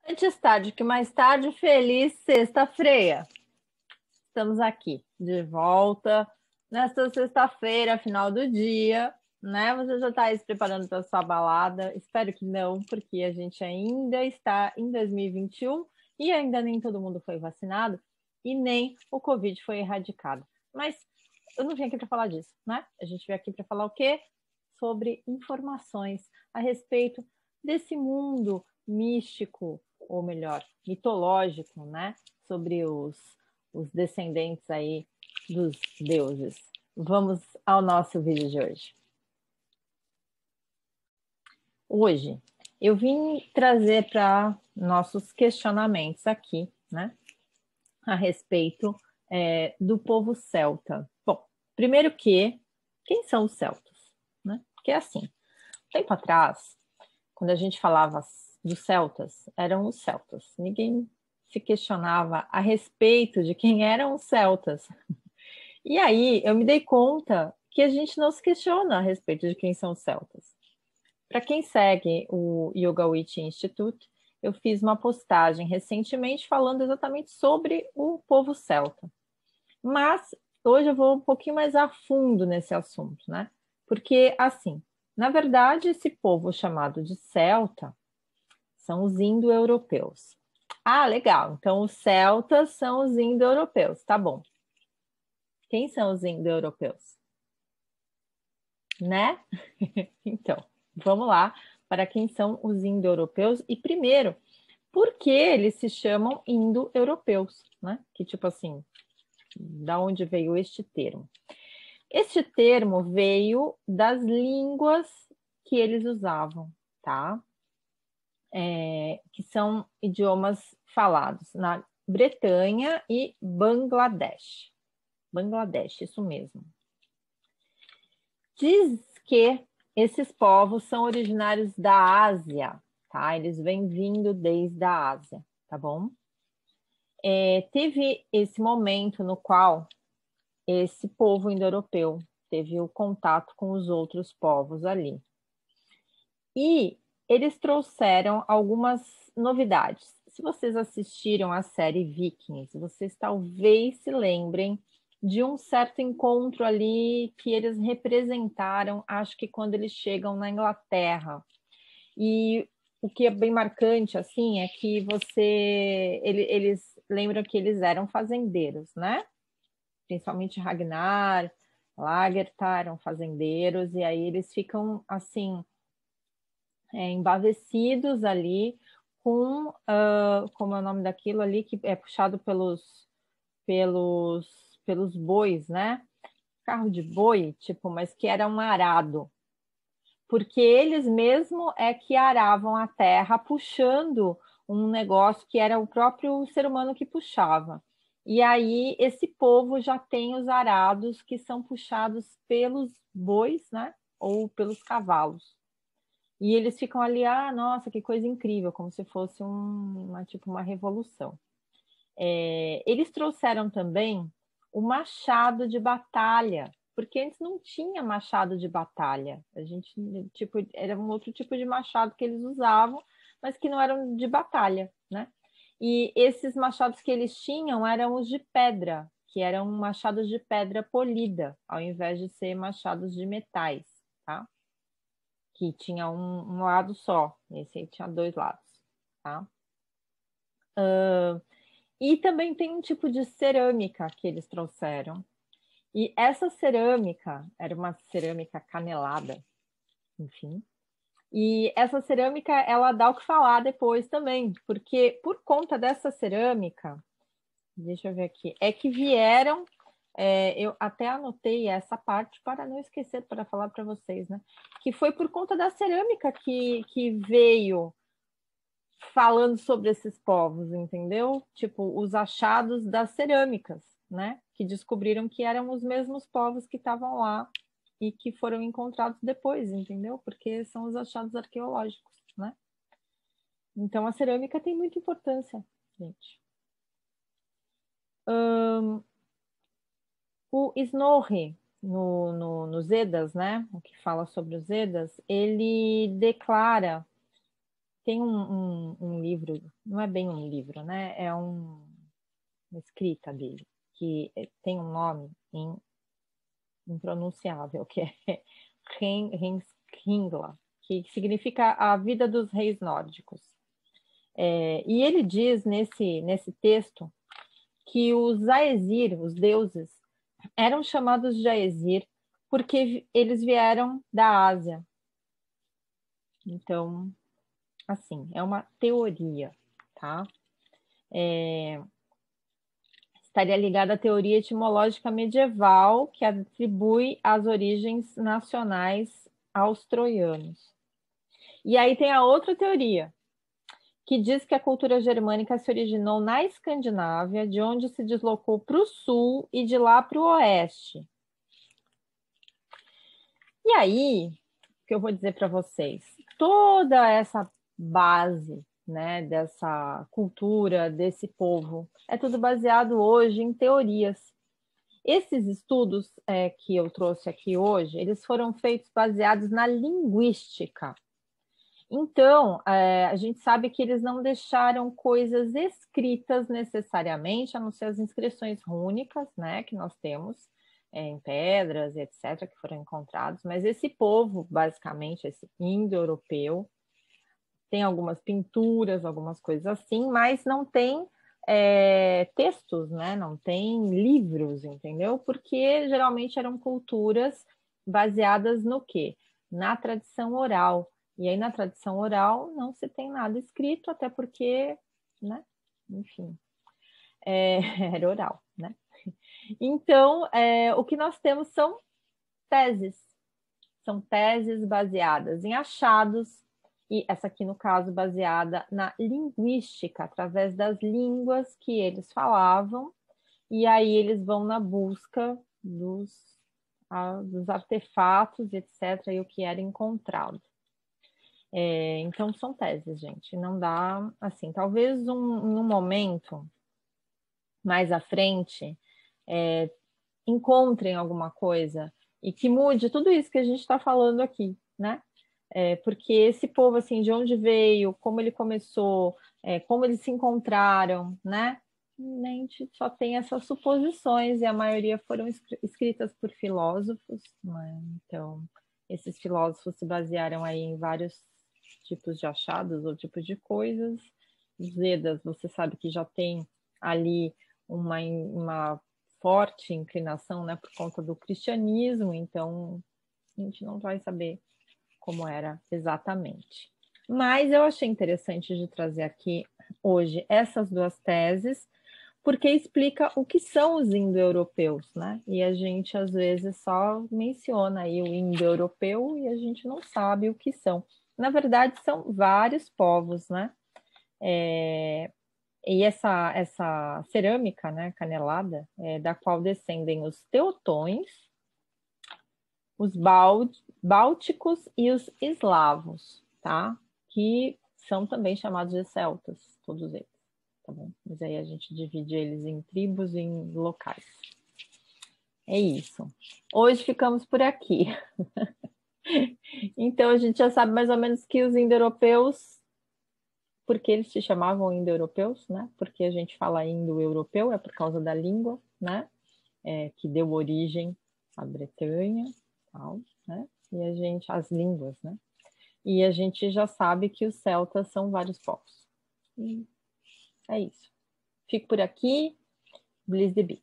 Antes tarde que mais tarde, feliz sexta-feira. Estamos aqui de volta nesta sexta-feira, final do dia, né? Você já está aí se preparando para sua balada? Espero que não, porque a gente ainda está em 2021 e ainda nem todo mundo foi vacinado e nem o Covid foi erradicado. Mas eu não vim aqui para falar disso, né? A gente veio aqui para falar o quê? Sobre informações a respeito desse mundo místico, ou melhor, mitológico, né? Sobre os descendentes aí dos deuses. Vamos ao nosso vídeo de hoje. Hoje eu vim trazer para nossos questionamentos aqui, né? A respeito do povo celta. Bom, primeiro quem são os celtas? Né? Porque assim, tempo atrás, quando a gente falava dos celtas, eram os celtas. Ninguém se questionava a respeito de quem eram os celtas. E aí eu me dei conta que a gente não se questiona a respeito de quem são os celtas. Para quem segue o Yoga Witch Institute, eu fiz uma postagem recentemente falando exatamente sobre o povo celta. Mas hoje eu vou um pouquinho mais a fundo nesse assunto, né? Porque, assim, na verdade, esse povo chamado de celta são os indo-europeus. Ah, legal. Então, os celtas são os indo-europeus. Tá bom. Quem são os indo-europeus? Né? Então, vamos lá para quem são os indo-europeus. E primeiro, por que eles se chamam indo-europeus? Né? Que tipo assim, da onde veio este termo? Este termo veio das línguas que eles usavam, tá? Que são idiomas falados na Bretanha e Bangladesh. Bangladesh, isso mesmo. Diz que esses povos são originários da Ásia, tá? Eles vêm vindo desde a Ásia, tá bom? Teve esse momento no qual esse povo indo-europeu teve o contato com os outros povos ali. E eles trouxeram algumas novidades. Se vocês assistiram a série Vikings, vocês talvez se lembrem de um certo encontro ali que eles representaram, acho que quando eles chegam na Inglaterra. E o que é bem marcante, assim, é que eles lembram que eles eram fazendeiros, né? Principalmente Ragnar, Lagertha eram fazendeiros, e aí eles ficam, assim, embavecidos ali com, como é o nome daquilo ali, que é puxado pelos bois, né? Carro de boi, tipo, mas que era um arado. Porque eles mesmo é que aravam a terra puxando um negócio que era o próprio ser humano que puxava. E aí esse povo já tem os arados que são puxados pelos bois, né? Ou pelos cavalos. E eles ficam ali, nossa, que coisa incrível, como se fosse uma revolução. Eles trouxeram também o machado de batalha, porque antes não tinha machado de batalha. A gente, tipo, era um outro tipo de machado que eles usavam, mas que não eram de batalha, né? E esses machados que eles tinham eram os de pedra, que eram machados de pedra polida, ao invés de ser machados de metais, tá? Que tinha um lado só, esse aí tinha dois lados, tá? E também tem um tipo de cerâmica que eles trouxeram. E essa cerâmica era uma cerâmica canelada, enfim. E essa cerâmica, ela dá o que falar depois também, porque por conta dessa cerâmica, deixa eu ver aqui, é que vieram, eu até anotei essa parte para não esquecer, para falar para vocês, né? Que foi por conta da cerâmica que veio falando sobre esses povos, entendeu? Tipo, os achados das cerâmicas, né? Que descobriram que eram os mesmos povos que estavam lá e que foram encontrados depois, entendeu? Porque são os achados arqueológicos, né? Então, a cerâmica tem muita importância, gente. O Snorri, nos Edas, né? O que fala sobre os Edas, ele declara tem um livro, não é bem um livro, né? É uma escrita dele, que tem um nome impronunciável, que é Heimskringla, que significa a vida dos reis nórdicos. E ele diz nesse texto que os Aesir, os deuses, eram chamados de Aesir porque eles vieram da Ásia. Então, assim, é uma teoria, tá? Estaria ligada à teoria etimológica medieval, que atribui as origens nacionais aos troianos. E aí tem a outra teoria, que diz que a cultura germânica se originou na Escandinávia, de onde se deslocou para o sul e de lá para o oeste. E aí, o que eu vou dizer para vocês? Toda essa base, né, dessa cultura, desse povo, é tudo baseado hoje em teorias. Esses estudos que eu trouxe aqui hoje, eles foram feitos baseados na linguística. Então, a gente sabe que eles não deixaram coisas escritas necessariamente, a não ser as inscrições rúnicas, né, que nós temos em pedras, etc., que foram encontrados, mas esse povo, basicamente, esse indo-europeu, tem algumas pinturas, algumas coisas assim, mas não tem textos, né? Não tem livros, entendeu? Porque geralmente eram culturas baseadas no quê? Na tradição oral. E aí, na tradição oral, não se tem nada escrito, até porque, né? Enfim, era oral, né? Então, o que nós temos são teses. São teses baseadas em achados, e essa aqui, no caso, baseada na linguística, através das línguas que eles falavam, e aí eles vão na busca dos artefatos, etc., e o que era encontrado. Então, são teses, gente. Não dá, assim, talvez em um momento mais à frente, encontrem alguma coisa e que mude tudo isso que a gente está falando aqui, né? Porque esse povo, assim, de onde veio, como ele começou, como eles se encontraram, né? A gente só tem essas suposições e a maioria foram escritas por filósofos, né? Então, esses filósofos se basearam aí em vários tipos de achados ou tipos de coisas. Os Vedas, você sabe que já tem ali uma forte inclinação, né, por conta do cristianismo, então a gente não vai saber como era exatamente. Mas eu achei interessante de trazer aqui hoje essas duas teses, porque explica o que são os indo-europeus, né? E a gente às vezes só menciona aí o indo-europeu e a gente não sabe o que são. Na verdade, são vários povos, né? E essa cerâmica, né, canelada, da qual descendem os teutões, os bálticos e os eslavos, tá? Que são também chamados de celtas, todos eles, tá bom? Mas aí a gente divide eles em tribos e em locais. É isso. Hoje ficamos por aqui. Então a gente já sabe mais ou menos que os indo-europeus, porque eles se chamavam indo-europeus, né? Porque a gente fala indo-europeu, é por causa da língua, né? Que deu origem à Bretanha, tal, né? E as línguas, né? E a gente já sabe que os celtas são vários povos. E é isso. Fico por aqui. Blizz de Bi.